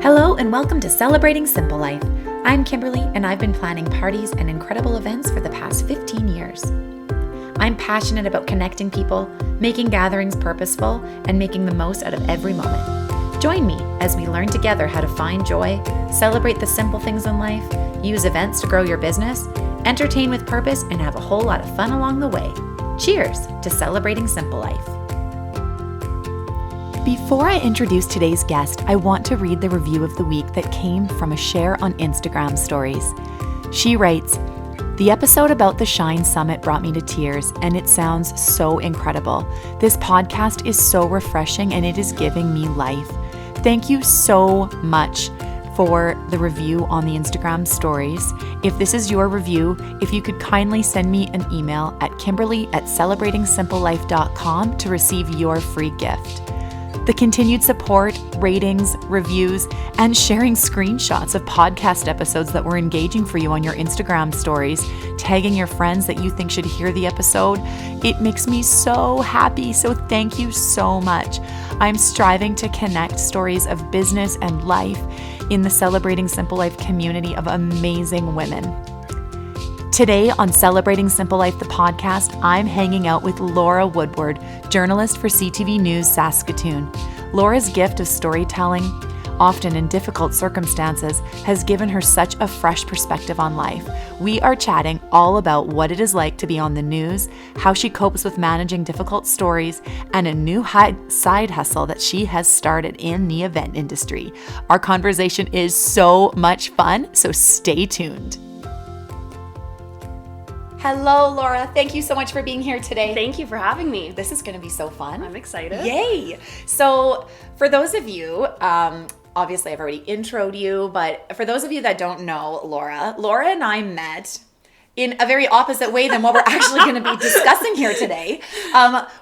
Hello and welcome to Celebrating Simple Life. I'm Kimberly and I've been planning parties and incredible events for the past 15 years. I'm passionate about connecting people, making gatherings purposeful, and making the most out of every moment. Join me as we learn together how to find joy, celebrate the simple things in life, use events to grow your business, entertain with purpose, and have a whole lot of fun along the way. Cheers to Celebrating Simple Life. Before I introduce today's guest, I want to read the review of the week that came from a share on Instagram stories. She writes, "The episode about the Shine Summit brought me to tears, and it sounds so incredible. This podcast is so refreshing and it is giving me life. Thank you so much for the review on the Instagram stories. If this is your review, if you could kindly send me an email at kimberly@celebratingsimplelife.com to receive your free gift. The continued support, ratings, reviews, and sharing screenshots of podcast episodes that were engaging for you on your Instagram stories, tagging your friends that you think should hear the episode, it makes me so happy. So thank you so much. I'm striving to connect stories of business and life in the Celebrating Simple Life community of amazing women." Today on Celebrating Simple Life, the podcast, I'm hanging out with Laura Woodward, journalist for CTV News Saskatoon. Laura's gift of storytelling, often in difficult circumstances, has given her such a fresh perspective on life. We are chatting all about what it is like to be on the news, how she copes with managing difficult stories, and a new side hustle that she has started in the event industry. Our conversation is so much fun, so stay tuned. Hello, Laura. Thank you so much for being here today. Thank you for having me. This is going to be so fun. I'm excited. Yay. So for those of you, obviously I've already introed you, but for those of you that don't know Laura and I met in a very opposite way than what we're actually going to be discussing here today.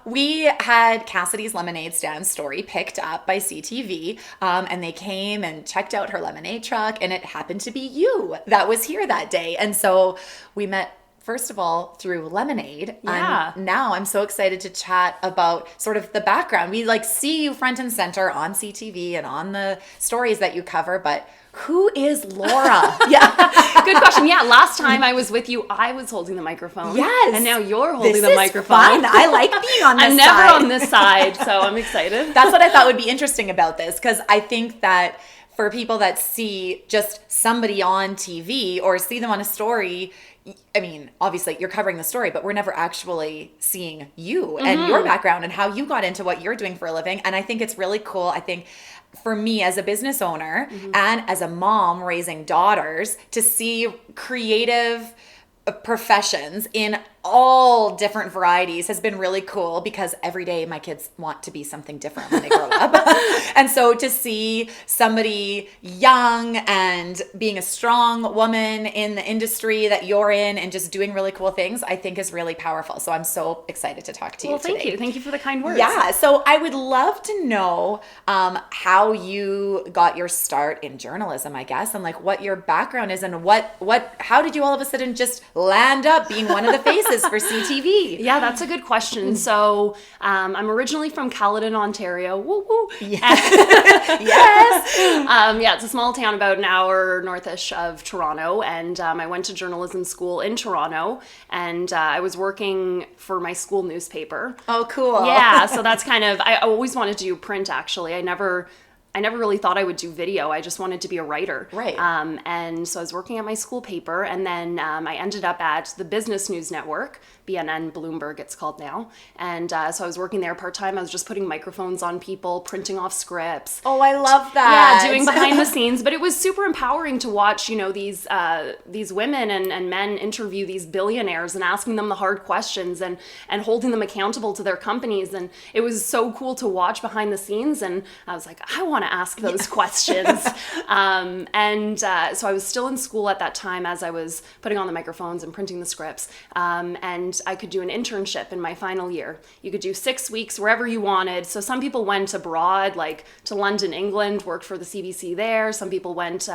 We had Cassidy's lemonade stand story picked up by CTV, and they came and checked out her lemonade truck, and it happened to be you that was here that day. And so we met, first of all, through lemonade. Yeah. Now I'm so excited to chat about sort of the background. We see you front and center on CTV and on the stories that you cover, but who is Laura? Yeah. Good question. Yeah. Last time I was with you, I was holding the microphone. Yes. And now you're holding the microphone. Fun. I like being on this I'm side. never on this side, so I'm excited. That's what I thought would be interesting about this, because I think that for people that see just somebody on TV or see them on a story, I mean, obviously you're covering the story, but we're never actually seeing you and your background and how you got into what you're doing for a living. And I think it's really cool. I think for me as a business owner and as a mom raising daughters, to see creative professions in all different varieties has been really cool, because every day my kids want to be something different when they grow up. And so to see somebody young and being a strong woman in the industry that you're in and just doing really cool things, I think is really powerful. So I'm so excited to talk to you today. Well, thank you. Thank you for the kind words. Yeah. So I would love to know how you got your start in journalism, I guess, and like what your background is and how did you all of a sudden just land up being one of the faces for CTV? Yeah, that's a good question. So I'm originally from Caledon, Ontario. Woo woo. Yes. Yeah, it's a small town about an hour northish of Toronto, and I went to journalism school in Toronto, and I was working for my school newspaper. Oh, cool. Yeah, so that's kind of, I always wanted to do print, actually. I never really thought I would do video. I just wanted to be a writer. Right. And so I was working at my school paper, and then I ended up at the Business News Network, BNN Bloomberg it's called now. And so I was working there part-time. I was just putting microphones on people, printing off scripts. Oh, I love that. Yeah, doing behind the scenes. But it was super empowering to watch, these women and men interview these billionaires and asking them the hard questions and holding them accountable to their companies. And it was so cool to watch behind the scenes. And I was like, I want to ask those questions. So I was still in school at that time as I was putting on the microphones and printing the scripts. And I could do an internship in my final year. You could do 6 weeks wherever you wanted. So some people went abroad, like to London, England, worked for the CBC there. Some people went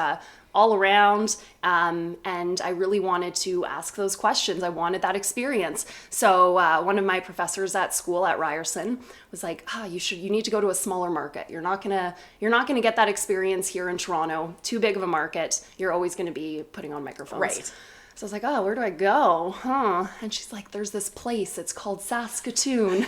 all around. And I really wanted to ask those questions. I wanted that experience. So one of my professors at school at Ryerson was like, you need to go to a smaller market. You're not gonna get that experience here in Toronto. Too big of a market. You're always gonna be putting on microphones. Right. So I was like, oh, where do I go? And she's like, there's this place. It's called Saskatoon.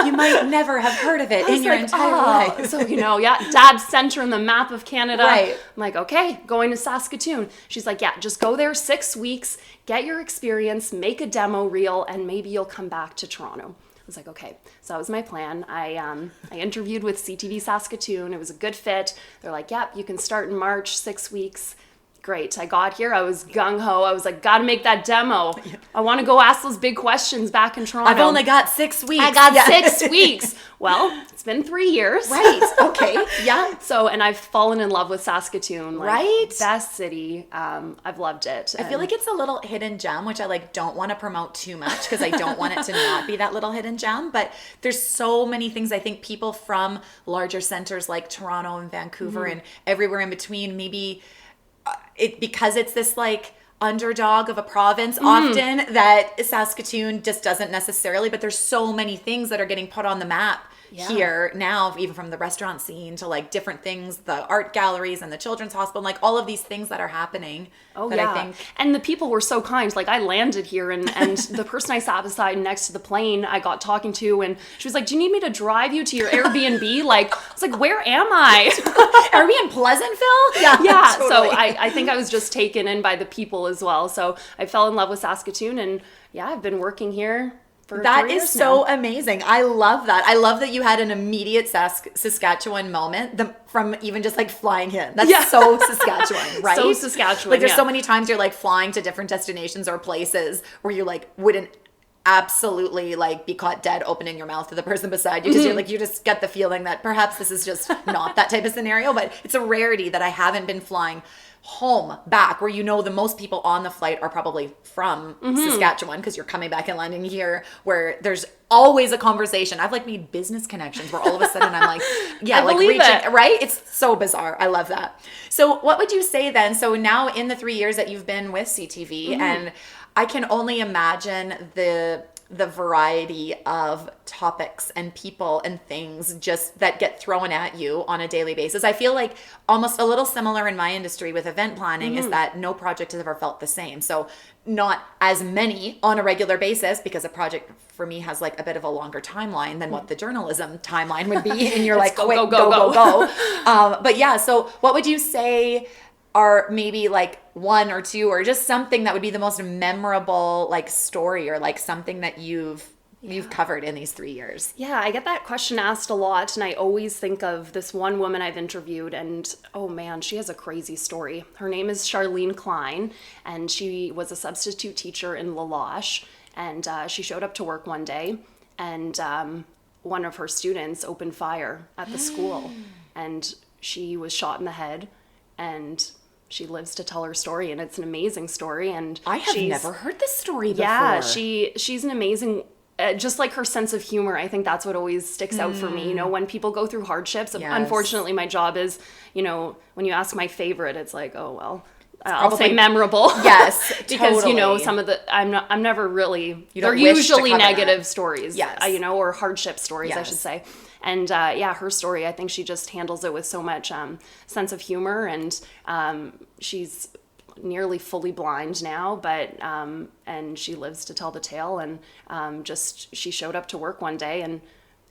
You might never have heard of it in your entire life. So, Dad's center in the map of Canada. Right. I'm like, okay, going to Saskatoon. She's like, yeah, just go there 6 weeks, get your experience, make a demo reel, and maybe you'll come back to Toronto. I was like, okay. So that was my plan. I interviewed with CTV Saskatoon. It was a good fit. They're like, yep, you can start in March, 6 weeks. Great. I got here. I was gung-ho. I was like, gotta make that demo. I want to go ask those big questions back in Toronto. I've only got 6 weeks. I got 6 weeks. Well, it's been 3 years. Right. Okay. Yeah. So, and I've fallen in love with Saskatoon. Right. Best city. I've loved it. I feel like it's a little hidden gem, which I don't want to promote too much because I don't want it to not be that little hidden gem. But there's so many things I think people from larger centers like Toronto and Vancouver and everywhere in between, maybe because it's this underdog of a province often, that Saskatoon just doesn't necessarily, but there's so many things that are getting put on the map here now, even from the restaurant scene to different things, the art galleries and the children's hospital, and all of these things that are happening. Oh, that yeah. I think... And the people were so kind. I landed here and the person I sat beside next to the plane I got talking to, and she was like, do you need me to drive you to your Airbnb? I was like, where am I? Are we in Pleasantville? Yeah. Totally. So I think I was just taken in by the people as well. So I fell in love with Saskatoon, and I've been working here. That is so amazing. I love that. I love that you had an immediate Saskatchewan moment from even just flying in. That's so Saskatchewan, right? So Saskatchewan. There's so many times you're flying to different destinations or places where you wouldn't absolutely be caught dead opening your mouth to the person beside you because you're you just get the feeling that perhaps this is just not that type of scenario. But it's a rarity that I haven't been flying home back where the most people on the flight are probably from Saskatchewan because you're coming back and landing here, where there's always a conversation. I've made business connections where all of a sudden I'm believe reaching it. Right? It's so bizarre. I love that. So what would you say then? So now in the 3 years that you've been with CTV, and I can only imagine the variety of topics and people and things just that get thrown at you on a daily basis. I feel almost a little similar in my industry with event planning is that no project has ever felt the same. So not as many on a regular basis because a project for me has a bit of a longer timeline than what the journalism timeline would be. And you're go. But yeah, so what would you say are maybe one or two or just something that would be the most memorable story or something that you've covered in these 3 years? Yeah, I get that question asked a lot, and I always think of this one woman I've interviewed, and oh man, she has a crazy story. Her name is Charlene Klein, and she was a substitute teacher in La Loche, and she showed up to work one day, and one of her students opened fire at the school, and she was shot in the head, and she lives to tell her story, and it's an amazing story. And I have never heard this story before. Yeah, she's an amazing, just her sense of humor. I think that's what always sticks out for me. When people go through hardships, unfortunately my job is, when you ask my favorite, it's oh, well, I'll say memorable. Yes, because totally. Some of the I'm never really. They're usually negative stories. Yes, or hardship stories, I should say. And her story, I think she just handles it with so much sense of humor, and she's nearly fully blind now, but and she lives to tell the tale. And she showed up to work one day,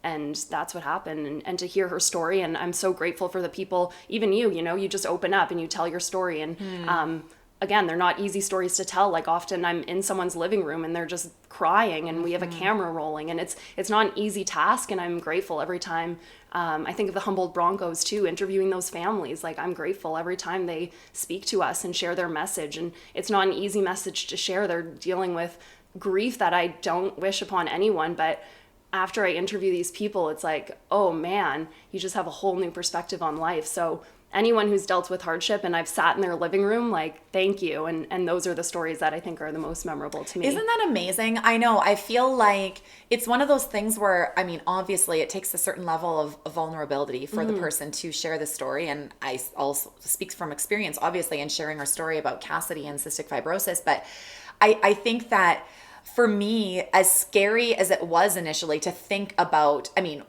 and that's what happened. And to hear her story, and I'm so grateful for the people, even you just open up and you tell your story. And again, they're not easy stories to tell. Often I'm in someone's living room and they're just crying and we have a camera rolling, and it's not an easy task. And I'm grateful every time. I think of the Humboldt Broncos too, interviewing those families. I'm grateful every time they speak to us and share their message. And it's not an easy message to share. They're dealing with grief that I don't wish upon anyone, but after I interview these people, it's oh man, you just have a whole new perspective on life. So anyone who's dealt with hardship and I've sat in their living room, like, thank you. And those are the stories that I think are the most memorable to me. Isn't that amazing? I know. I feel like it's one of those things where, I mean, obviously it takes a certain level of vulnerability for the person to share the story. And I also speak from experience, obviously, in sharing our story about Cassidy and cystic fibrosis. But I think that for me, as scary as it was initially to think about, I mean,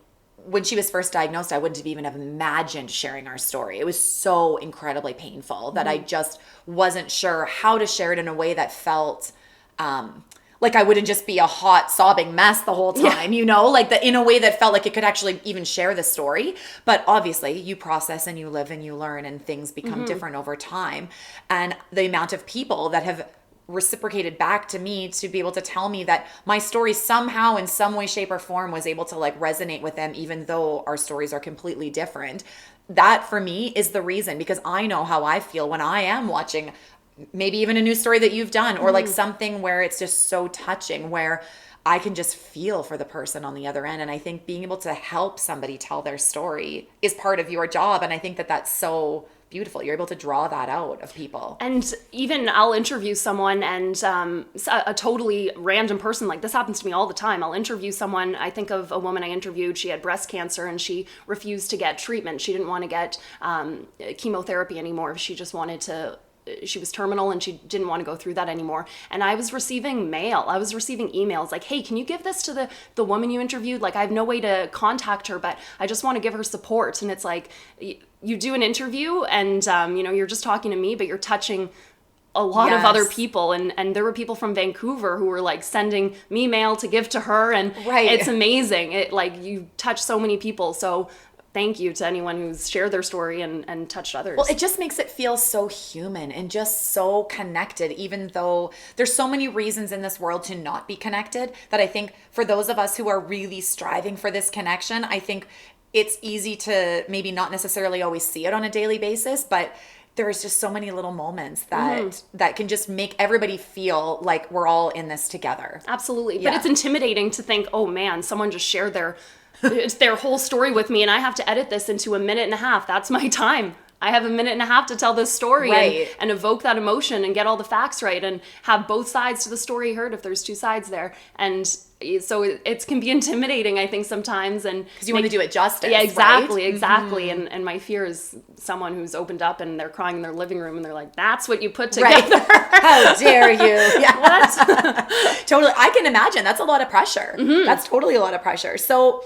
when she was first diagnosed, I wouldn't have even have imagined sharing our story. It was so incredibly painful that I just wasn't sure how to share it in a way that felt like I wouldn't just be a hot sobbing mess the whole time, you know, like in a way that felt like it could actually even share the story. But obviously you process and you live and you learn and things become different over time. And the amount of people that have reciprocated back to me to be able to tell me that my story somehow in some way, shape, or form was able to like resonate with them, even though our stories are completely different. That for me is the reason, because I know how I feel when I am watching maybe even a new story that you've done, or like something where it's just so touching, where I can just feel for the person on the other end. And I think being able to help somebody tell their story is part of your job. And I think that that's so beautiful. You're able to draw that out of people. And even I'll interview someone and a totally random person, like this happens to me all the time. I'll interview someone. I think of a woman I interviewed. She had breast cancer and she refused to get treatment. She didn't want to get chemotherapy anymore. She just wanted to. She was terminal and she didn't want to go through that anymore. And I was receiving mail. I was receiving emails like, hey, can you give this to the woman you interviewed? Like, I have no way to contact her, but I just want to give her support. And it's like, you do an interview and, you're just talking to me, but you're touching a lot of other people. And there were people from Vancouver who were like sending me mail to give to her. And it's amazing. It like, you touch so many people. So thank you to anyone who's shared their story and touched others. Well, it just makes it feel so human and just so connected, even though there's so many reasons in this world to not be connected, that I think for those of us who are really striving for this connection, I think it's easy to maybe not necessarily always see it on a daily basis, but there's just so many little moments that can just make everybody feel like we're all in this together. Absolutely. Yeah. But it's intimidating to think, oh man, someone just shared their whole story with me and I have to edit this into a minute and a half. That's my time. I have a minute and a half to tell this story and evoke that emotion and get all the facts right and have both sides to the story heard if there's two sides there. And so it can be intimidating, I think, sometimes. And because you want to do it justice. Yeah, exactly, right? Exactly. Mm-hmm. And my fear is someone who's opened up and they're crying in their living room and they're like, that's what you put together. Right. How dare you? Yeah. What? Totally. I can imagine. That's a lot of pressure. Mm-hmm. That's totally a lot of pressure. So,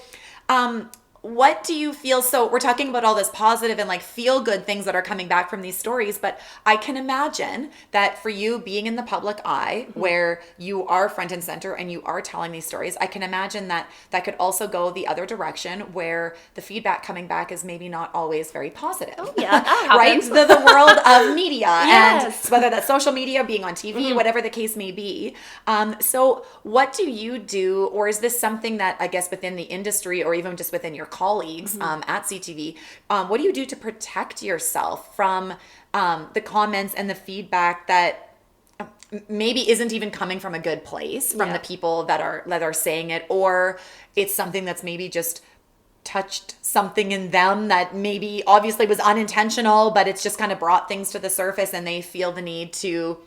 what do you feel? So we're talking about all this positive and like feel good things that are coming back from these stories, but I can imagine that for you being in the public eye where you are front and center and you are telling these stories, I can imagine that could also go the other direction where the feedback coming back is maybe not always very positive. Oh yeah, that happens. Right? The world of media yes. and whether that's social media, being on TV, whatever the case may be. So what do you do, or is this something that I guess within the industry or even just within your colleagues at CTV, what do you do to protect yourself from the comments and the feedback that maybe isn't even coming from a good place from the people that are saying it, or it's something that's maybe just touched something in them that maybe obviously was unintentional, but it's just kind of brought things to the surface and they feel the need to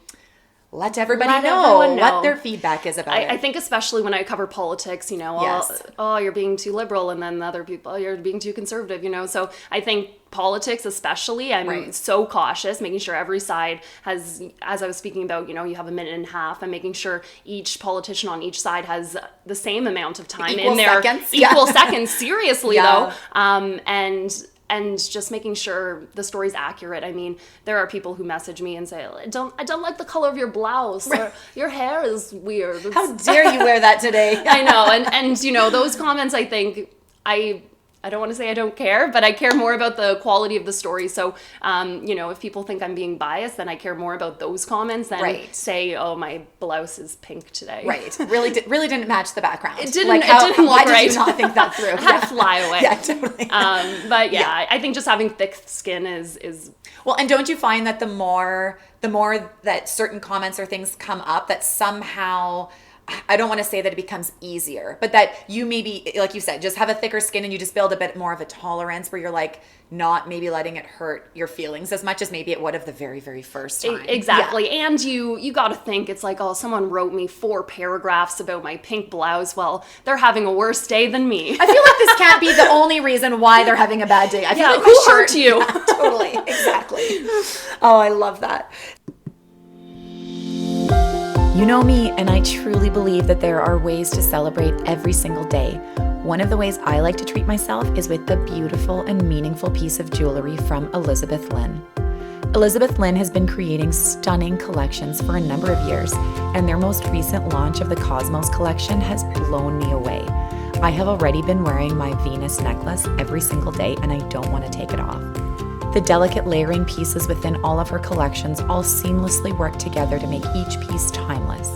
let everybody know what their feedback is about it. I think especially when I cover politics, you're being too liberal, and then the other people, you're being too conservative, So I think politics especially, I'm so cautious, making sure every side has, as I was speaking about, you have a minute and a half, and making sure each politician on each side has the same amount of time in their equal seconds, seriously though, and just making sure the story's accurate. I mean, there are people who message me and say, I don't like the color of your blouse, or your hair is weird. How dare you wear that today? I know, and those comments, I think, I don't want to say I don't care, but I care more about the quality of the story. So, if people think I'm being biased, then I care more about those comments than say, oh, my blouse is pink today. Right. Really didn't match the background. It didn't look right. Why did you not think that through? I had to fly away. Yeah, totally. But I think just having thick skin is... Well, and don't you find that the more that certain comments or things come up, that somehow... I don't want to say that it becomes easier, but that you maybe, like you said, just have a thicker skin and you just build a bit more of a tolerance where you're like not maybe letting it hurt your feelings as much as maybe it would have the very, very first time. Exactly. Yeah. And you got to think, it's like, oh, someone wrote me 4 paragraphs about my pink blouse. Well, they're having a worse day than me. I feel like this can't be the only reason why they're having a bad day. I feel like who hurt you? Yeah, totally. Exactly. Oh, I love that. You know me, and I truly believe that there are ways to celebrate every single day. One of the ways I like to treat myself is with the beautiful and meaningful piece of jewelry from Elizabeth Lynn. Elizabeth Lynn has been creating stunning collections for a number of years, and their most recent launch of the Cosmos collection has blown me away. I have already been wearing my Venus necklace every single day, and I don't want to take it off. The delicate layering pieces within all of her collections all seamlessly work together to make each piece timeless.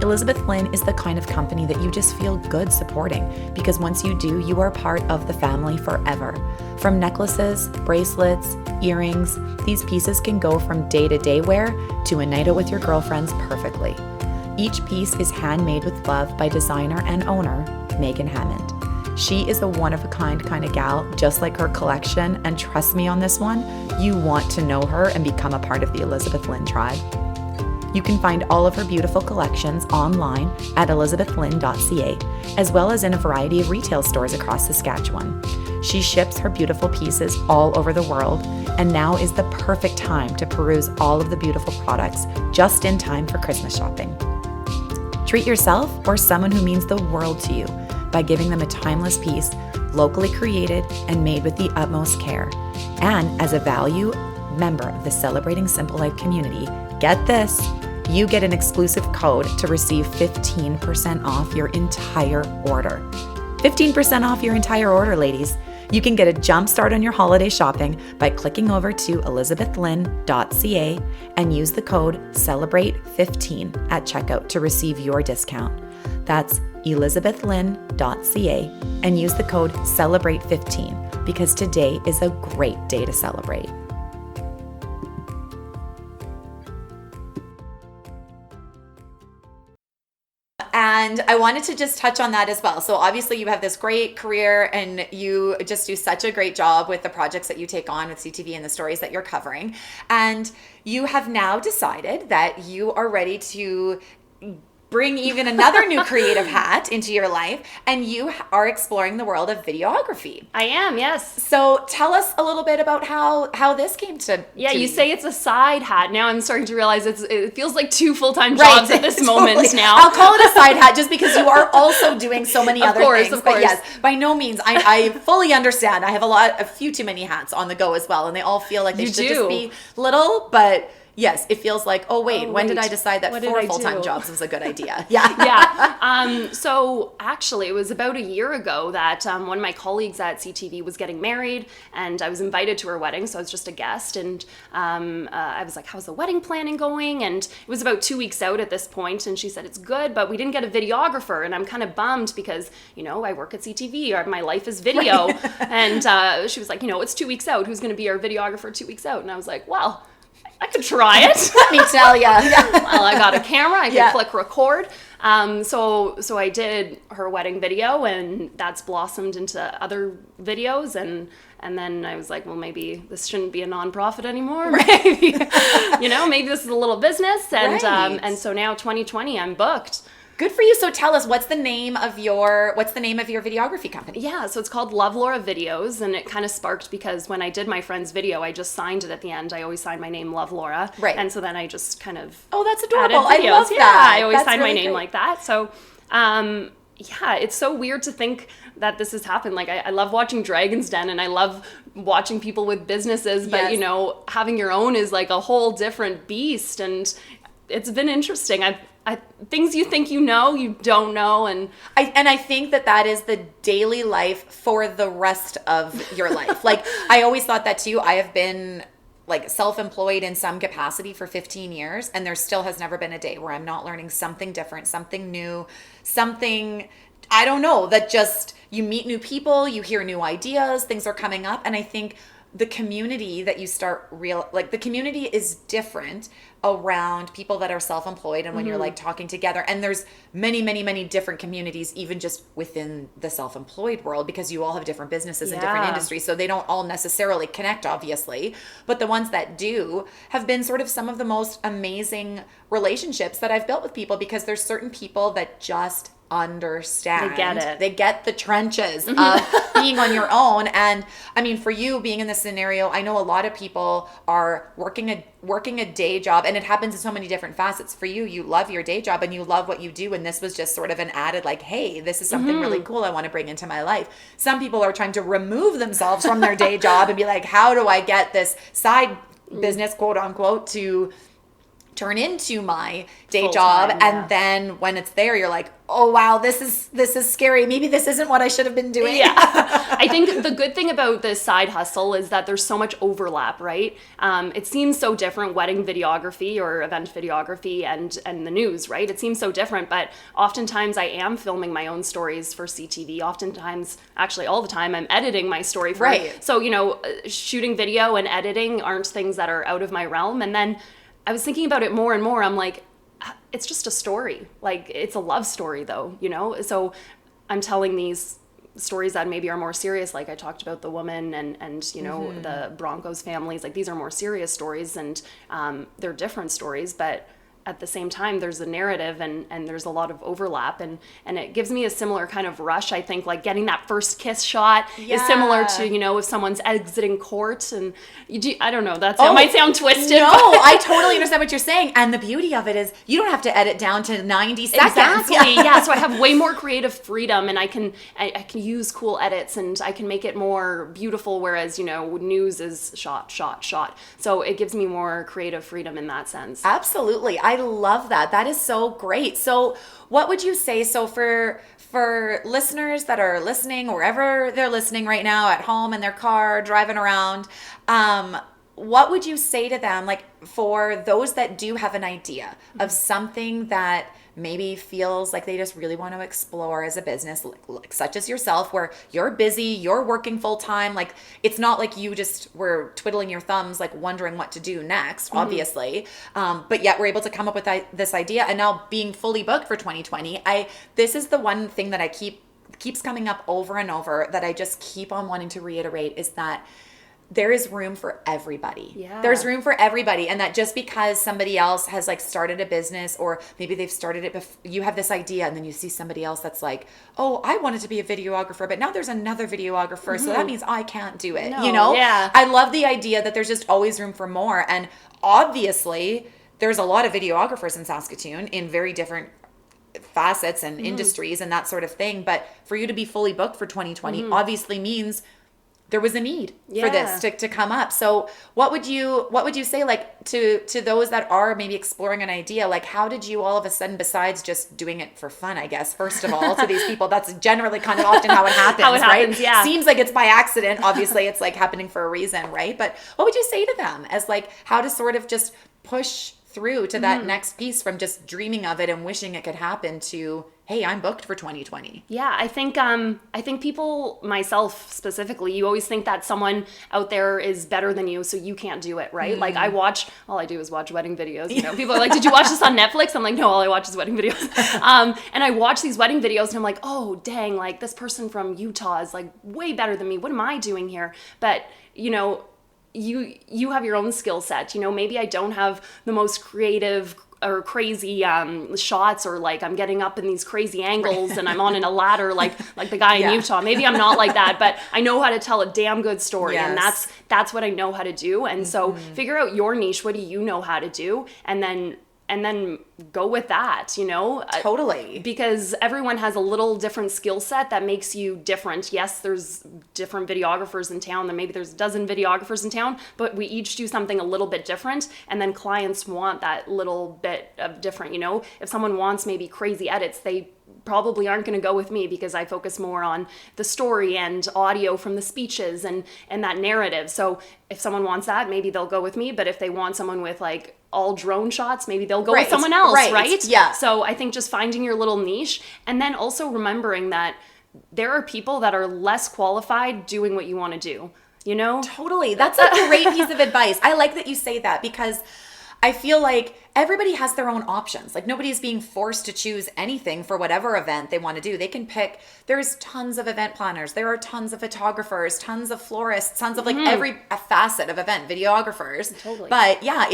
Elizabeth Lynn is the kind of company that you just feel good supporting, because once you do, you are part of the family forever. From necklaces, bracelets, earrings, these pieces can go from day-to-day wear to a night out with your girlfriends perfectly. Each piece is handmade with love by designer and owner Megan Hammond. She is a one-of-a-kind kind of gal, just like her collection, and trust me on this one, you want to know her and become a part of the Elizabeth Lynn tribe. You can find all of her beautiful collections online at elizabethlynn.ca, as well as in a variety of retail stores across Saskatchewan. She ships her beautiful pieces all over the world, and now is the perfect time to peruse all of the beautiful products just in time for Christmas shopping. Treat yourself or someone who means the world to you by giving them a timeless piece, locally created and made with the utmost care. And as a value member of the Celebrating Simple Life community, get this, you get an exclusive code to receive 15% off your entire order. 15% off your entire order, ladies. You can get a jump start on your holiday shopping by clicking over to elizabethlynn.ca and use the code CELEBRATE15 at checkout to receive your discount. That's elizabethlynn.ca and use the code CELEBRATE15 because today is a great day to celebrate. And I wanted to just touch on that as well. So obviously you have this great career and you just do such a great job with the projects that you take on with CTV and the stories that you're covering. And you have now decided that you are ready to bring even another new creative hat into your life, and you are exploring the world of videography. I am, yes. So tell us a little bit about how this came to you say it's a side hat. Now I'm starting to realize it feels like 2 full-time jobs at this moment now. I'll call it a side hat just because you are also doing so many other things. Of course. But yes, by no means. I fully understand. I have a few too many hats on the go as well, and they all feel like they should just be little, but yes, it feels like, when did I decide that 4 full-time jobs was a good idea? Yeah. So actually, it was about a year ago that one of my colleagues at CTV was getting married, and I was invited to her wedding, so I was just a guest, and I was like, how's the wedding planning going? And it was about 2 weeks out at this point, and she said, it's good, but we didn't get a videographer, and I'm kind of bummed because, I work at CTV, or my life is video, and she was like, it's 2 weeks out, who's going to be our videographer 2 weeks out? And I was like, well, I could try it. Let me tell you. Well, I got a camera. I could click record. So I did her wedding video, and that's blossomed into other videos. And then I was like, well, maybe this shouldn't be a nonprofit anymore. Maybe, maybe this is a little business. And so now 2020, I'm booked. Good for you. So tell us, what's the name of your videography company? Yeah, so it's called Love Laura Videos, and it kind of sparked because when I did my friend's video, I just signed it at the end. I always sign my name Love Laura. Right. And so then I just kind of that's adorable. I love that. Yeah, I always sign really my name great. like that. So it's so weird to think that this has happened. Like I love watching Dragon's Den, and I love watching people with businesses, but having your own is like a whole different beast, and it's been interesting. Things you think you don't know, and I think that is the daily life for the rest of your life. Like I always thought that too. I have been like self-employed in some capacity for 15 years, and there still has never been a day where I'm not learning something different, something new, something I don't know, that just you meet new people, you hear new ideas, things are coming up, and I think the community that you start the community is different around people that are self-employed and when you're like talking together, and there's many different communities even just within the self-employed world, because you all have different businesses in different industries, so they don't all necessarily connect, obviously, but the ones that do have been sort of some of the most amazing relationships that I've built with people, because there's certain people that just understand. They get it. They get the trenches of being on your own. And I mean, for you being in this scenario, I know a lot of people are working a day job, and it happens in so many different facets. For you, you love your day job and you love what you do, and this was just sort of an added like, hey, this is something really cool I want to bring into my life. Some people are trying to remove themselves from their day job and be like, how do I get this side business, quote unquote, to turn into my day Full-time, job? And then when it's there, you're like, oh wow, this is scary. Maybe this isn't what I should have been doing. Yeah. I think the good thing about this side hustle is that there's so much overlap, right? It seems so different, wedding videography or event videography and the news, right? It seems so different, but oftentimes I am filming my own stories for CTV. Oftentimes, actually all the time, I'm editing my story for it. So, shooting video and editing aren't things that are out of my realm. And then I was thinking about it more and more. I'm like, it's just a story. Like, it's a love story though, So I'm telling these stories that maybe are more serious. Like I talked about the woman and the Broncos families. Like, these are more serious stories, and they're different stories, but at the same time, there's a narrative and there's a lot of overlap, and it gives me a similar kind of rush. I think like getting that first kiss shot is similar to, if someone's exiting court, and I don't know, that might sound twisted. No, I totally understand what you're saying. And the beauty of it is you don't have to edit down to 90 seconds. Exactly. Yeah. So I have way more creative freedom, and I can use cool edits, and I can make it more beautiful. Whereas, news is shot. So it gives me more creative freedom in that sense. Absolutely. I love that. That is so great. So what would you say? So for listeners that are listening, wherever they're listening right now, at home, in their car, driving around, what would you say to them? Like, for those that do have an idea of something that maybe feels like they just really want to explore as a business, like such as yourself, where you're busy, you're working full time. Like, it's not like you just were twiddling your thumbs, like wondering what to do next, obviously. But yet we're able to come up with this idea, and now being fully booked for 2020. This is the one thing that keeps coming up over and over, that I just keep on wanting to reiterate, is that there is room for everybody. Yeah. There's room for everybody. And that just because somebody else has like started a business, or maybe they've started it you have this idea, and then you see somebody else that's like, oh, I wanted to be a videographer, but now there's another videographer. So that means I can't do it. Yeah. I love the idea that there's just always room for more. And obviously there's a lot of videographers in Saskatoon in very different facets and industries and that sort of thing. But for you to be fully booked for 2020 obviously means there was a need for this to come up. So what would you say, like, to those that are maybe exploring an idea? Like, how did you all of a sudden, besides just doing it for fun, I guess, first of all, to these people, that's generally kind of often how it happens, right? Yeah. Seems like it's by accident. Obviously it's like happening for a reason, right? But what would you say to them as like how to sort of just push through to that next piece, from just dreaming of it and wishing it could happen to, hey, I'm booked for 2020. Yeah, I think people, myself specifically, you always think that someone out there is better than you, so you can't do it, right? Like, all I do is watch wedding videos. People are like, did you watch this on Netflix? I'm like, no, all I watch is wedding videos. And I watch these wedding videos and I'm like, oh, dang, like this person from Utah is like way better than me. What am I doing here? But, you have your own skill set. Maybe I don't have the most creative or crazy shots, or like I'm getting up in these crazy angles and I'm on in a ladder like the guy in Utah. Maybe I'm not like that, but I know how to tell a damn good story, and that's what I know how to do. And so figure out your niche. What do you know how to do? And then go with that, Totally. Because everyone has a little different skill set that makes you different. Yes, there's different videographers in town. Maybe there's a dozen videographers in town, but we each do something a little bit different. And then clients want that little bit of different, If someone wants maybe crazy edits, they probably aren't going to go with me, because I focus more on the story and audio from the speeches and that narrative. So if someone wants that, maybe they'll go with me. But if they want someone with like all drone shots, maybe they'll go with someone else, right? Yeah. So I think just finding your little niche, and then also remembering that there are people that are less qualified doing what you want to do. you know? Totally. That's a great piece of advice. I like that you say that, because I feel like everybody has their own options. Like, nobody's being forced to choose anything for whatever event they want to do. They can pick. There's tons of event planners. There are tons of photographers, tons of florists, tons of like every facet of event, videographers. Totally. But yeah,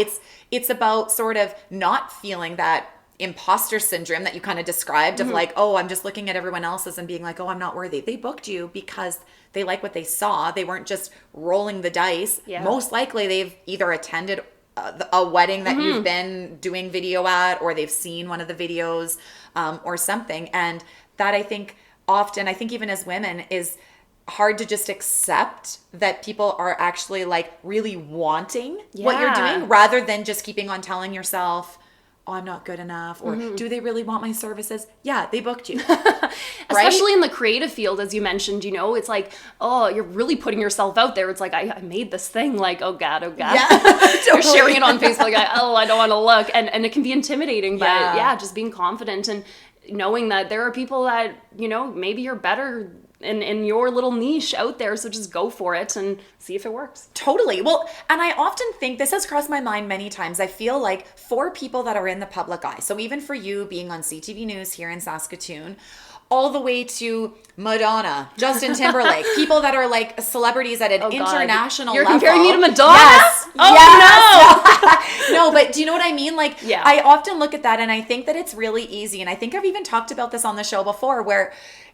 it's about sort of not feeling that imposter syndrome that you kind of described of like, oh, I'm just looking at everyone else's and being like, oh, I'm not worthy. They booked you because they like what they saw. They weren't just rolling the dice. Yeah. Most likely they've either attended a wedding that you've been doing video at, or they've seen one of the videos or something. And that, I think even as women, is hard to just accept that people are actually like really wanting what you're doing, rather than just keeping on telling yourself, oh, I'm not good enough, or do they really want my services? Yeah, they booked you. Especially in the creative field, as you mentioned, you know, it's like, oh, you're really putting yourself out there. It's like, I made this thing, like, oh God. Yeah, You're sharing it on Facebook, like, oh, I don't want to look. And it can be intimidating, but yeah, just being confident and knowing that there are people that, you know, maybe you're better in your little niche out there, so just go for it and see if it works. Totally. Well, and I often think, this has crossed my mind many times, I feel like for people that are in the public eye, so even for you being on CTV News here in Saskatoon, all the way to Madonna, Justin Timberlake, people that are like celebrities at an international You're level. You're comparing me to Madonna? Yes. Oh, no. No, but do you know what I mean? Like, yeah. I often look at that and I think that it's really easy. And I think I've even talked about this on the show before, where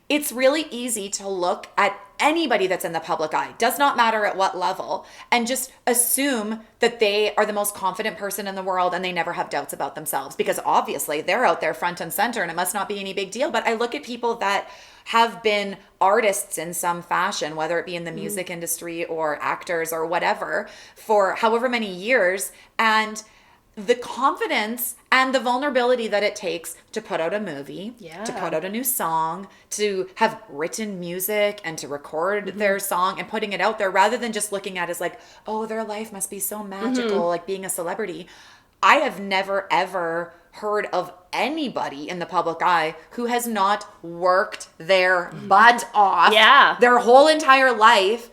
it's really easy to look at anybody that's in the public eye, does not matter at what level, and just assume that they are the most confident person in the world and they never have doubts about themselves, because obviously they're out there front and center and it must not be any big deal. But I look at people that have been artists in some fashion, whether it be in the music industry or actors or whatever, for however many years, and the confidence and the vulnerability that it takes to put out a movie, to put out a new song, to have written music and to record their song and putting it out there, rather than just looking at it as like, oh, their life must be so magical, like being a celebrity. I have never, ever heard of anybody in the public eye who has not worked their butt off their whole entire life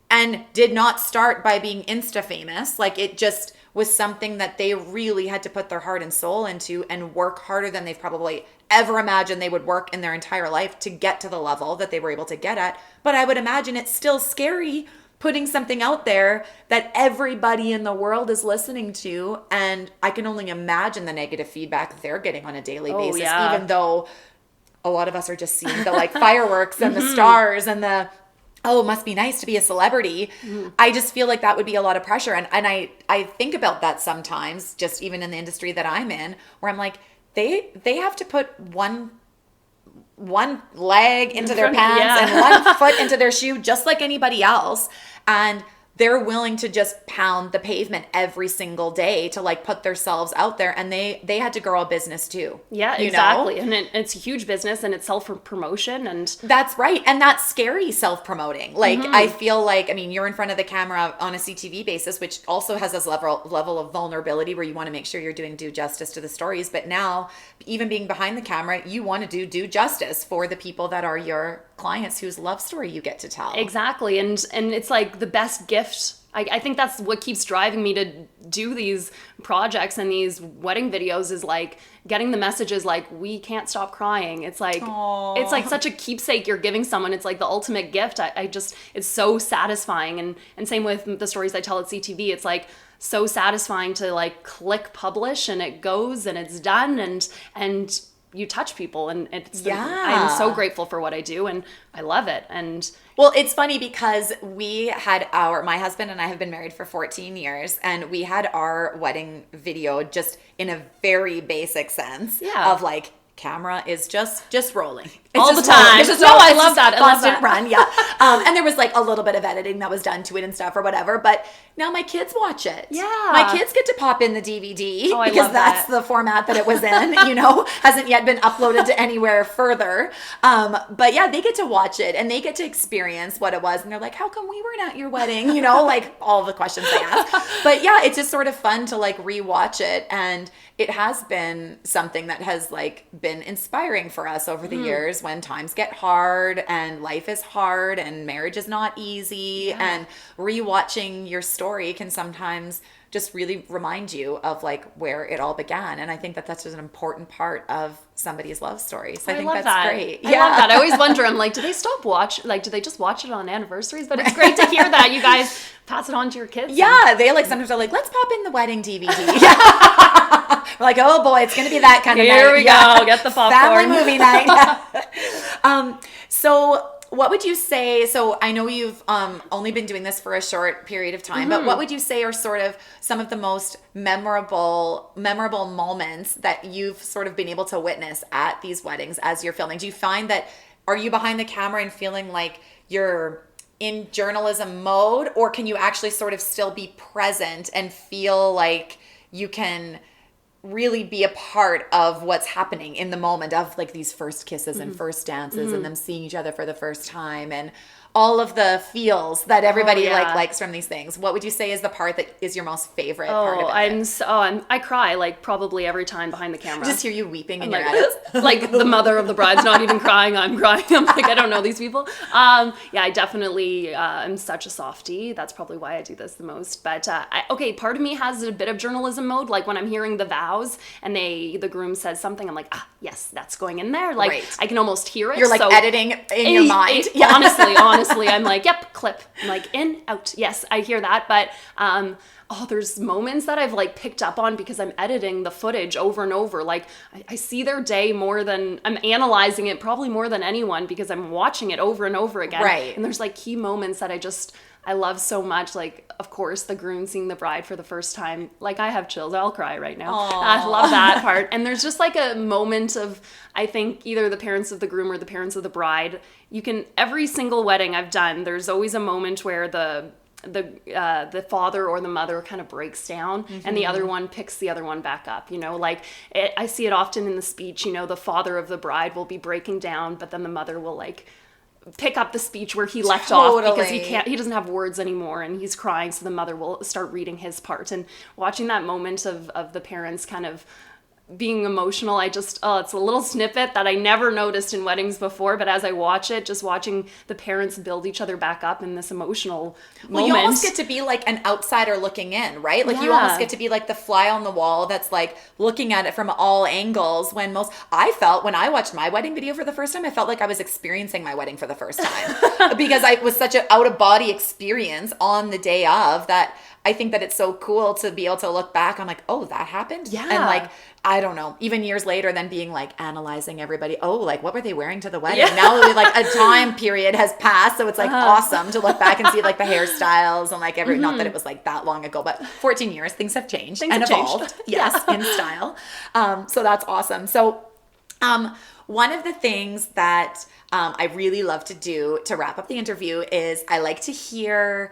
and did not start by being Insta famous. Like, it just was something that they really had to put their heart and soul into and work harder than they've probably ever imagined they would work in their entire life to get to the level that they were able to get at. But I would imagine it's still scary putting something out there that everybody in the world is listening to. And I can only imagine the negative feedback they're getting on a daily basis, even though a lot of us are just seeing the like fireworks and the stars and the, oh, it must be nice to be a celebrity. I just feel like that would be a lot of pressure. And I think about that sometimes, just even in the industry that I'm in, where I'm like, they have to put one leg into their pants and one foot into their shoe, just like anybody else. And they're willing to just pound the pavement every single day to like put themselves out there. And they had to grow a business too. Yeah, exactly. And it's a huge business and it's self-promotion. And that's right. And that's scary, self-promoting. Like, I feel like, I mean, you're in front of the camera on a CTV basis, which also has this level of vulnerability where you want to make sure you're doing due justice to the stories. But now, even being behind the camera, you want to do due justice for the people that are your clients whose love story you get to tell. Exactly. And it's like the best gift. I think that's what keeps driving me to do these projects and these wedding videos, is like getting the messages like, we can't stop crying. It's like, it's like such a keepsake you're giving someone. It's like the ultimate gift. I just, it's so satisfying. And same with the stories I tell at CTV. It's like so satisfying to like click publish and it goes and it's done and you touch people, and it's I'm so grateful for what I do and I love it. And well, it's funny because we had my husband and I have been married for 14 years, and we had our wedding video just in a very basic sense of like, camera is just rolling. It's all just the time. It's just I love that. Constant run, and there was like a little bit of editing that was done to it and stuff or whatever. But now my kids watch it. Yeah, my kids get to pop in the DVD because that's the format that it was in. Hasn't yet been uploaded to anywhere further. But yeah, they get to watch it and they get to experience what it was, and they're like, "How come we weren't at your wedding?" Like all the questions they ask. But yeah, it's just sort of fun to like rewatch it, and it has been something that has like been inspiring for us over the years, when times get hard and life is hard and marriage is not easy, and rewatching your story can sometimes just really remind you of like where it all began. And I think that that's just an important part of somebody's love story. So I think love that's that. great. I love that. I always wonder, I'm like, do they stop watch? Like, do they just watch it on anniversaries? But it's great to hear that you guys pass it on to your kids. Yeah, they like sometimes are like, let's pop in the wedding DVD. We're like, oh boy, it's gonna be that kind of night. Here we go. Get the popcorn. Family movie night. So what would you say, so I know you've only been doing this for a short period of time, but what would you say are sort of some of the most memorable moments that you've sort of been able to witness at these weddings as you're filming? Do you find that, are you behind the camera and feeling like you're in journalism mode, or can you actually sort of still be present and feel like you can really be a part of what's happening in the moment of like these first kisses and first dances and them seeing each other for the first time and all of the feels that everybody likes from these things? What would you say is the part that is your most favorite part of it? I cry like probably every time behind the camera. Just hear you weeping in like, your edits. Like the mother of the bride's not even crying, I'm crying. I'm like, I don't know these people. I definitely am such a softie. That's probably why I do this the most. But part of me has a bit of journalism mode. Like when I'm hearing the vows and the groom says something, I'm like, yes, that's going in there. Like right. I can almost hear it. You're like editing in your mind. Honestly, I'm like, yep, clip. I'm like, in, out. Yes, I hear that. But there's moments that I've like picked up on because I'm editing the footage over and over. Like I see their day more than I'm analyzing it, probably more than anyone, because I'm watching it over and over again. Right. And there's like key moments that I love so much. Like, of course, the groom seeing the bride for the first time. Like, I have chills. I'll cry right now. I love that part. And there's just like a moment of, I think, either the parents of the groom or the parents of the bride. Every single wedding I've done, there's always a moment where the father or the mother kind of breaks down and the other one picks the other one back up. I see it often in the speech. The father of the bride will be breaking down, but then the mother will like pick up the speech where he left off because he doesn't have words anymore and he's crying, so the mother will start reading his part. And watching that moment of the parents kind of being emotional, it's a little snippet that I never noticed in weddings before, but as I watch it, just watching the parents build each other back up in this emotional moment. You almost get to be like an outsider looking in, right? Like you almost get to be like the fly on the wall that's like looking at it from all angles. When I felt when I watched my wedding video for the first time, I felt like I was experiencing my wedding for the first time because it was such an out of body experience on the day of that. I think that it's so cool to be able to look back on like, oh, that happened? Yeah. And like, I don't know, even years later then being like analyzing everybody. Oh, like what were they wearing to the wedding? Yeah. Now like a time period has passed. So it's like awesome to look back and see like the hairstyles and like not that it was like that long ago, but 14 years, things have changed and evolved. Yes, in style. So that's awesome. So one of the things that I really love to do to wrap up the interview is I like to hear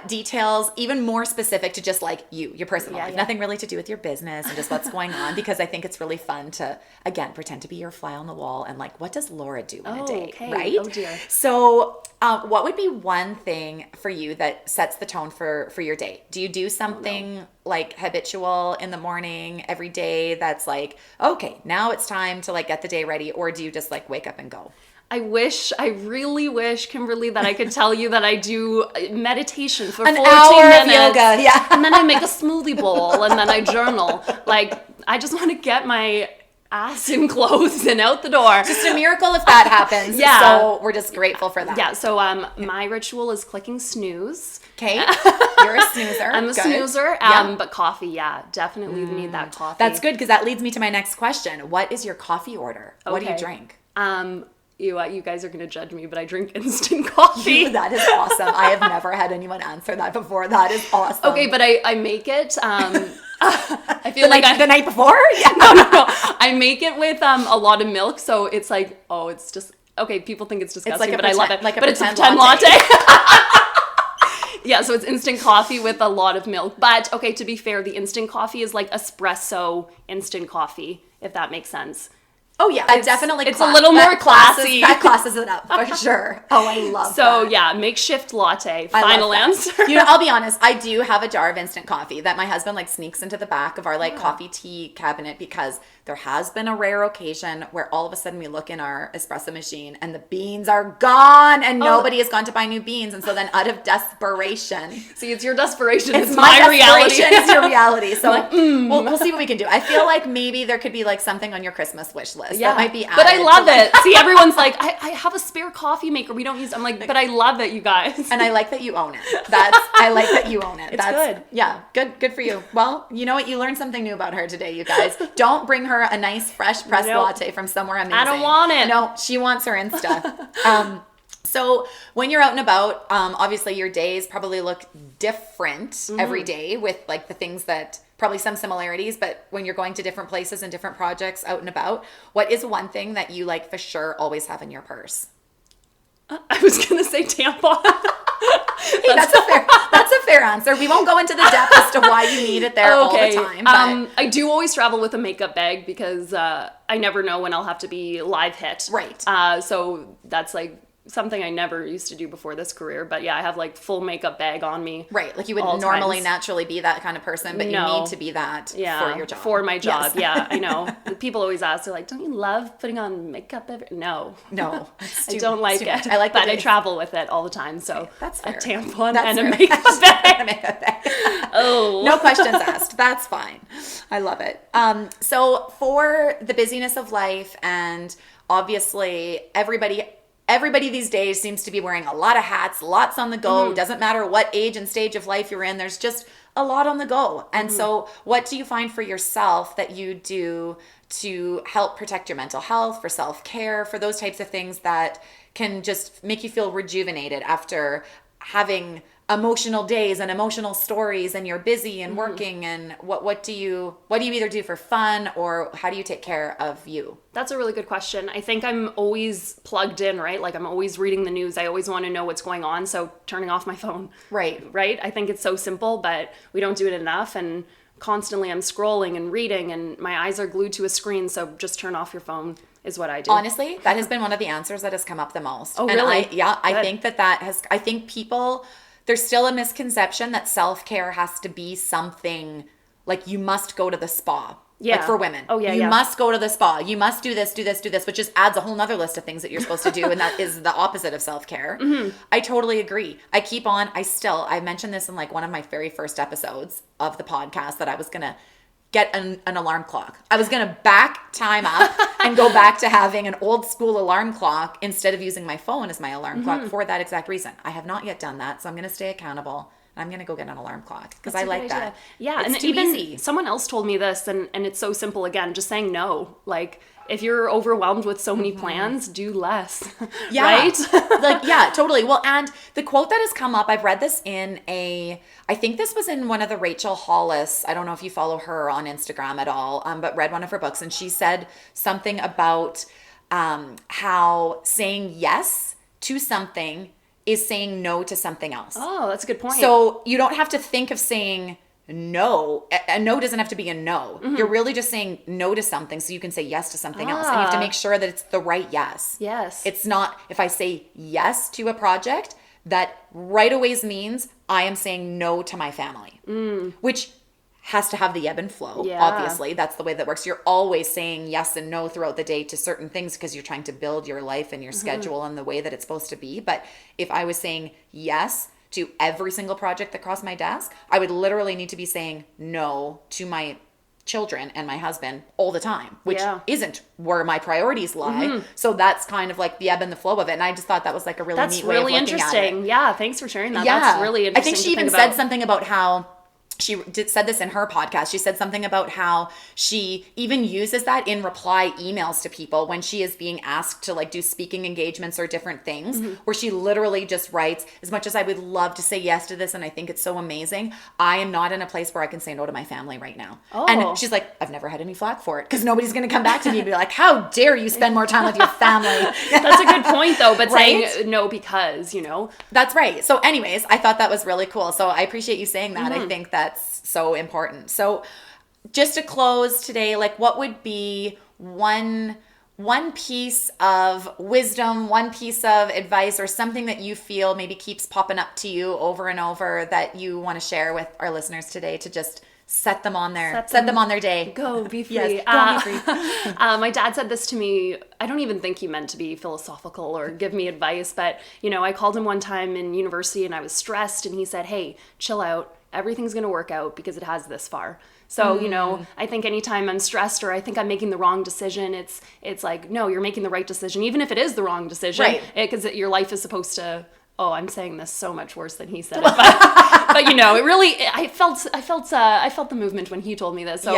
details even more specific to just like your personal life. Nothing really to do with your business and just what's going on, because I think it's really fun to, again, pretend to be your fly on the wall and like, what does Laura do in a day, okay. right? Oh, dear. So what would be one thing for you that sets the tone for your day? Do you do something like habitual in the morning every day that's like, okay, now it's time to like get the day ready, or do you just like wake up and go? I really wish, Kimberly, that I could tell you that I do meditation for 14 hour minutes. Of yoga, yeah. And then I make a smoothie bowl and then I journal. Like, I just want to get my ass in clothes and out the door. Just a miracle if that happens. Yeah. So we're just grateful for that. Yeah, so my ritual is clicking snooze. Okay. You're a snoozer. I'm a snoozer. But coffee, definitely need that coffee. That's good, because that leads me to my next question. What is your coffee order? Okay. What do you drink? You guys are going to judge me, but I drink instant coffee. That is awesome. I have never had anyone answer that before. That is awesome. Okay, but I make it. I feel the night before? Yeah. No. I make it with a lot of milk, so it's like, it's just, okay, people think it's disgusting, but I love it. But it's a pretend latte. Yeah, so it's instant coffee with a lot of milk. But, okay, to be fair, the instant coffee is like espresso instant coffee, if that makes sense. Oh yeah, definitely. It's a little more classy. That classes it up for sure. Oh, I love that. So yeah, makeshift latte. Final answer. I'll be honest. I do have a jar of instant coffee that my husband like sneaks into the back of our like coffee tea cabinet, because There has been a rare occasion where all of a sudden we look in our espresso machine and the beans are gone and nobody has gone to buy new beans. And so then out of desperation. See, it's your desperation. It's my reality. It's your reality. So like, we'll see what we can do. I feel like maybe there could be like something on your Christmas wish list that might be added. But I love it. See, everyone's like, I have a spare coffee maker. We don't use. I'm like, but I love it, you guys. And I like that you own it. I like that you own it. It's good. Yeah, good for you. Well, you know what? You learned something new about her today, you guys. Don't bring her a nice fresh pressed latte from somewhere amazing. I don't want it. No, she wants her Insta. So when you're out and about, obviously your days probably look different every day with like the things that probably some similarities, but when you're going to different places and different projects out and about, what is one thing that you like for sure always have in your purse? I was going to say tampon. Hey, that's a fair answer. We won't go into the depth as to why you need it there all the time. But I do always travel with a makeup bag because I never know when I'll have to be live hit. Right. So that's like something I never used to do before this career. But yeah, I have like full makeup bag on me. Right. Like you would normally naturally be that kind of person, but you need to be that for your job. For my job. Yes. Yeah, I know. People always ask, they're like, don't you love putting on makeup? No. I don't like it. I like but I travel with it all the time. So okay, that's fair. A tampon that's and fair. a makeup bag. A makeup bag. Oh. No questions asked. That's fine. I love it. So for the busyness of life, and obviously everybody these days seems to be wearing a lot of hats, lots on the go. Doesn't matter what age and stage of life you're in, there's just a lot on the go. And so what do you find for yourself that you do to help protect your mental health, for self-care, for those types of things that can just make you feel rejuvenated after having emotional days and emotional stories, and you're busy and working, and what do you either do for fun, or how do you take care of you? That's a really good question. I think I'm always plugged in, right? Like I'm always reading the news. I always want to know what's going on. So turning off my phone. Right. I think it's so simple, but we don't do it enough. And constantly I'm scrolling and reading and my eyes are glued to a screen. So just turn off your phone is what I do. Honestly, that has been one of the answers that has come up the most. Oh, really? I think I think people, there's still a misconception that self-care has to be something like you must go to the spa. Yeah. Like for women. Oh, yeah, You must go to the spa. You must do this, which just adds a whole nother list of things that you're supposed to do. And that is the opposite of self-care. I totally agree. I mentioned this in like one of my very first episodes of the podcast that I was going to get an alarm clock. I was going to back time up and go back to having an old school alarm clock instead of using my phone as my alarm clock for that exact reason. I have not yet done that, so I'm going to stay accountable. I'm going to go get an alarm clock because I like that. Yeah, it's and too even easy. Someone else told me this, and it's so simple again, just saying no. Like, if you're overwhelmed with so many plans, do less. Yeah. Right? Yeah, totally. Well, and the quote that has come up, I've read this I think this was in one of the Rachel Hollis, I don't know if you follow her on Instagram at all, but read one of her books, and she said something about how saying yes to something is saying no to something else. Oh, that's a good point. So you don't have to think of saying no. A no doesn't have to be a no. You're really just saying no to something so you can say yes to something else. And you have to make sure that it's the right yes. Yes. It's not, if I say yes to a project, that right away means I am saying no to my family, which has to have the ebb and flow. Yeah. Obviously, that's the way that works. You're always saying yes and no throughout the day to certain things because you're trying to build your life and your schedule and the way that it's supposed to be. But if I was saying yes to every single project that crossed my desk, I would literally need to be saying no to my children and my husband all the time, which isn't where my priorities lie. So that's kind of like the ebb and the flow of it. And I just thought that was like a really neat way of looking at it. That's really interesting. Yeah, thanks for sharing that. Yeah. That's really interesting. I think she even said something about how said this in her podcast. She said something about how she even uses that in reply emails to people when she is being asked to like do speaking engagements or different things, where she literally just writes, as much as I would love to say yes to this and I think it's so amazing, I am not in a place where I can say no to my family right now. And she's like, I've never had any flack for it because nobody's going to come back to me and be like, how dare you spend more time with your family? That's a good point though, but saying no because, That's right. So anyways, I thought that was really cool. So I appreciate you saying that. I think that's so important. So just to close today, like what would be one piece of wisdom, one piece of advice, or something that you feel maybe keeps popping up to you over and over that you want to share with our listeners today to just set them on their day. Go be free. Yes, go be free. My dad said this to me. I don't even think he meant to be philosophical or give me advice, but I called him one time in university and I was stressed, and he said, "Hey, chill out. Everything's going to work out because it has this far." So, I think anytime I'm stressed or I think I'm making the wrong decision, it's like, no, you're making the right decision, even if it is the wrong decision, right? Because your life is supposed to. Oh, I'm saying this so much worse than he said it, but it really, I felt the movement when he told me this. So,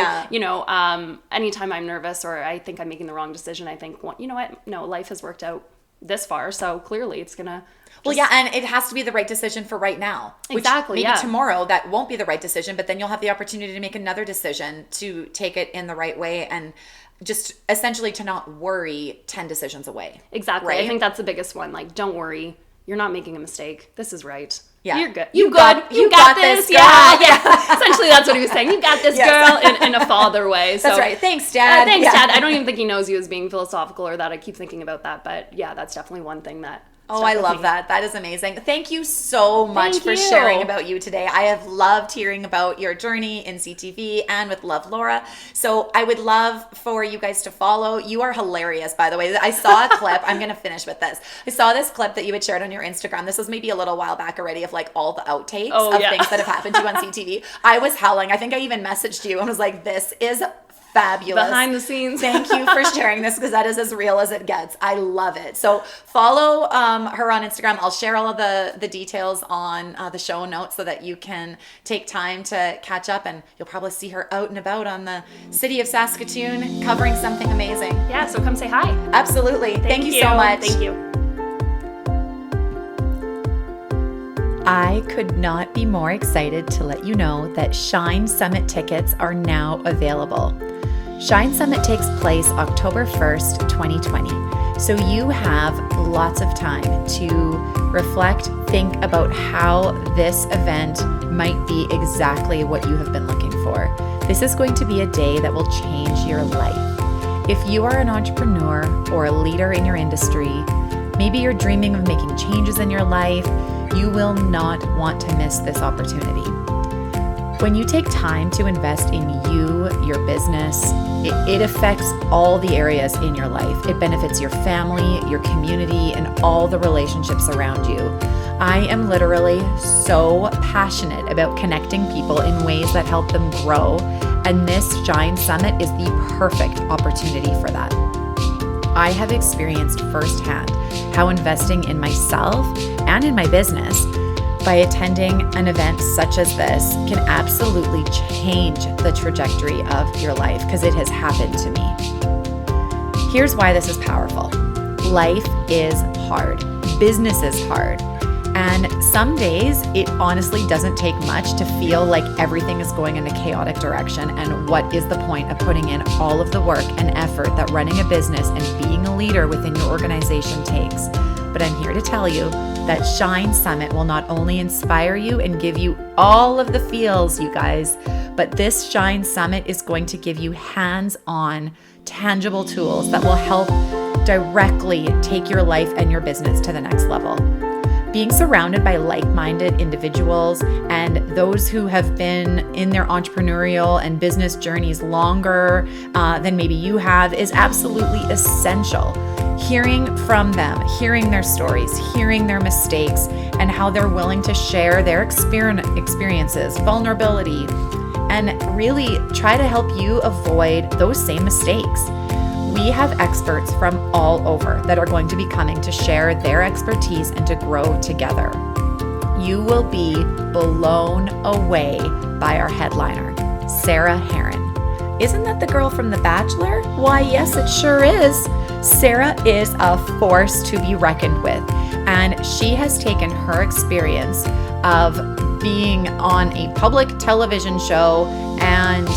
anytime I'm nervous or I think I'm making the wrong decision, I think, well, you know what? No, life has worked out this far, so clearly it's gonna. Well, yeah, and it has to be the right decision for right now. Exactly. Maybe tomorrow that won't be the right decision, but then you'll have the opportunity to make another decision to take it in the right way and just essentially to not worry 10 decisions away. Exactly. Right? I think that's the biggest one. Like, don't worry. You're not making a mistake. This is right. Yeah. You're good. You got this, girl. Yeah. Essentially, that's what he was saying. You got this, girl, in a father way. So, that's right. Thanks, Dad. Thanks, Dad. I don't even think he knows he was being philosophical or that. I keep thinking about that. But yeah, that's definitely one thing that. Oh, I love that. That is amazing. Thank you so much for sharing about you today. I have loved hearing about your journey in CTV and with Love Laura. So I would love for you guys to follow. You are hilarious, by the way. I saw a clip. I'm going to finish with this. I saw this clip that you had shared on your Instagram. This was maybe a little while back already of like all the outtakes of things that have happened to you on CTV. I was howling. I think I even messaged you and was like, this is fabulous. Behind the scenes. Thank you for sharing this because that is as real as it gets. I love it. So follow her on Instagram. I'll share all of the details on the show notes so that you can take time to catch up, and you'll probably see her out and about on the city of Saskatoon covering something amazing. Yeah, so come say hi. Absolutely. Thank you so much. Thank you. I could not be more excited to let you know that Shine Summit tickets are now available. Shine Summit takes place October 1st, 2020. So you have lots of time to reflect, think about how this event might be exactly what you have been looking for. This is going to be a day that will change your life. If you are an entrepreneur or a leader in your industry, maybe you're dreaming of making changes in your life, you will not want to miss this opportunity. When you take time to invest in you, your business, it affects all the areas in your life. It benefits your family, your community, and all the relationships around you. I am literally so passionate about connecting people in ways that help them grow, and this Shine Summit is the perfect opportunity for that. I have experienced firsthand how investing in myself and in my business by attending an event such as this can absolutely change the trajectory of your life, because it has happened to me. Here's why this is powerful. Life is hard. Business is hard. And some days it honestly doesn't take much to feel like everything is going in a chaotic direction. And what is the point of putting in all of the work and effort that running a business and being a leader within your organization takes? But I'm here to tell you that Shine Summit will not only inspire you and give you all of the feels, you guys, but this Shine Summit is going to give you hands-on, tangible tools that will help directly take your life and your business to the next level. Being surrounded by like-minded individuals and those who have been in their entrepreneurial and business journeys longer than maybe you have is absolutely essential. Hearing from them, hearing their stories, hearing their mistakes, and how they're willing to share their experiences, vulnerability, and really try to help you avoid those same mistakes. We have experts from all over that are going to be coming to share their expertise and to grow together. You will be blown away by our headliner, Sarah Heron. Isn't that the girl from The Bachelor? Why, yes, it sure is. Sarah is a force to be reckoned with, and she has taken her experience of being on a public television show and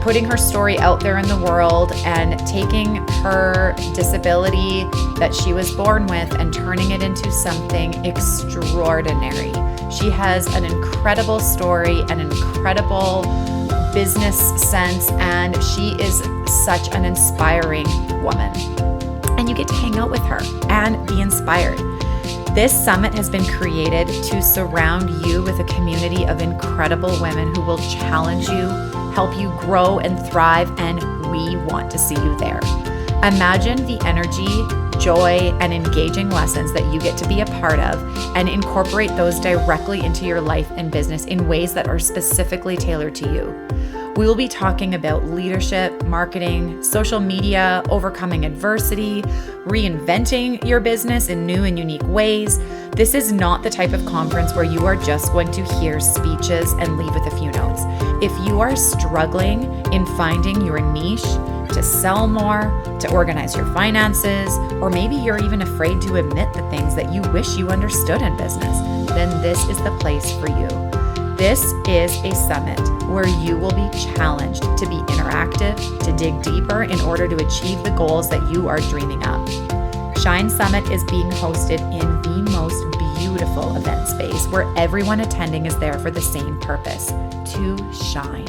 putting her story out there in the world and taking her disability that she was born with and turning it into something extraordinary. She has an incredible story, an incredible business sense, and she is such an inspiring woman. And you get to hang out with her and be inspired. This summit has been created to surround you with a community of incredible women who will challenge you, help you grow and thrive, and we want to see you there. Imagine the energy, joy, and engaging lessons that you get to be a part of and incorporate those directly into your life and business in ways that are specifically tailored to you. We will be talking about leadership, marketing, social media, overcoming adversity, reinventing your business in new and unique ways. This is not the type of conference where you are just going to hear speeches and leave with a few notes. If you are struggling in finding your niche, to sell more, to organize your finances, or maybe you're even afraid to admit the things that you wish you understood in business, then this is the place for you. This is a summit where you will be challenged to be interactive, to dig deeper in order to achieve the goals that you are dreaming of. Shine Summit is being hosted in the most beautiful event space where everyone attending is there for the same purpose, to shine.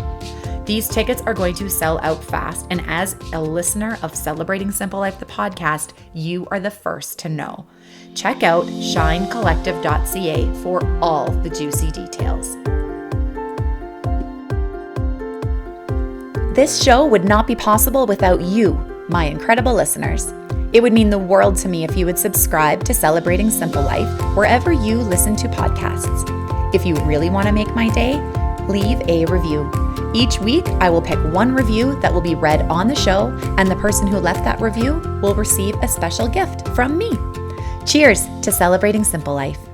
These tickets are going to sell out fast, and as a listener of Celebrating Simple Life, the podcast, you are the first to know. Check out shinecollective.ca for all the juicy details. This show would not be possible without you, my incredible listeners. It would mean the world to me if you would subscribe to Celebrating Simple Life wherever you listen to podcasts. If you really want to make my day, leave a review. Each week, I will pick one review that will be read on the show, and the person who left that review will receive a special gift from me. Cheers to Celebrating Simple Life.